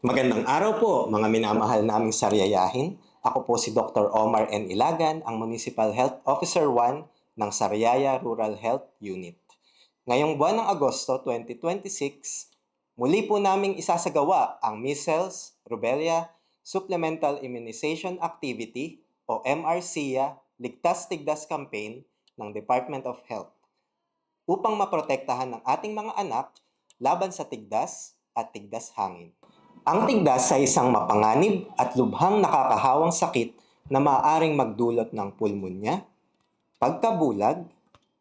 Magandang araw po, mga minamahal naming Sariayahin. Ako po si Dr. Omar N. Ilagan, ang Municipal Health Officer 1 ng Sariaya Rural Health Unit. Ngayong buwan ng Agosto 2026, muli po naming isasagawa ang Measles, Rubella, Supplemental Immunization Activity o MRCIA Ligtas Tigdas Campaign ng Department of Health upang maprotektahan ng ating mga anak laban sa tigdas at tigdas hangin. Ang tigdas ay isang mapanganib at lubhang nakakahawang sakit na maaaring magdulot ng pulmonya, pagkabulag,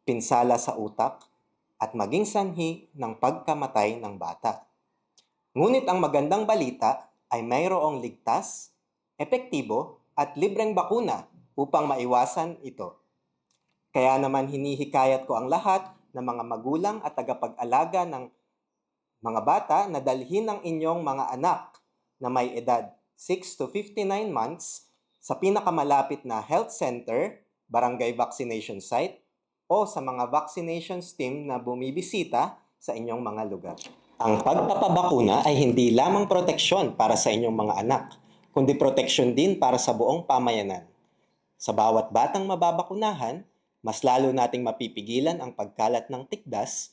pinsala sa utak, at maging sanhi ng pagkamatay ng bata. Ngunit ang magandang balita ay mayroong ligtas, epektibo, at libreng bakuna upang maiwasan ito. Kaya naman hinihikayat ko ang lahat ng mga magulang at tagapag-alaga ng mga bata na dalhin ang inyong mga anak na may edad 6 to 59 months sa pinakamalapit na health center, barangay vaccination site, o sa mga vaccinations team na bumibisita sa inyong mga lugar. Ang pagpapabakuna ay hindi lamang proteksyon para sa inyong mga anak, kundi proteksyon din para sa buong pamayanan. Sa bawat batang mababakunahan, mas lalo nating mapipigilan ang pagkalat ng tigdas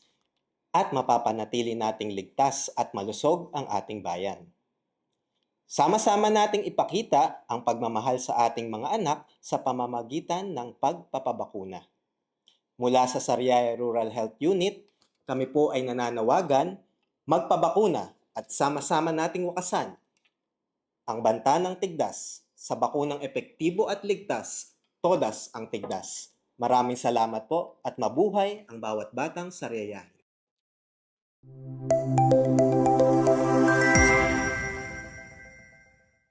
at mapapanatili nating ligtas at malusog ang ating bayan. Sama-sama nating ipakita ang pagmamahal sa ating mga anak sa pamamagitan ng pagpapabakuna. Mula sa Sariaya Rural Health Unit, kami po ay nananawagan magpabakuna at sama-sama nating wakasan ang banta ng tigdas sa bakunang epektibo at ligtas, todas ang tigdas. Maraming salamat po at mabuhay ang bawat batang Sariayahin.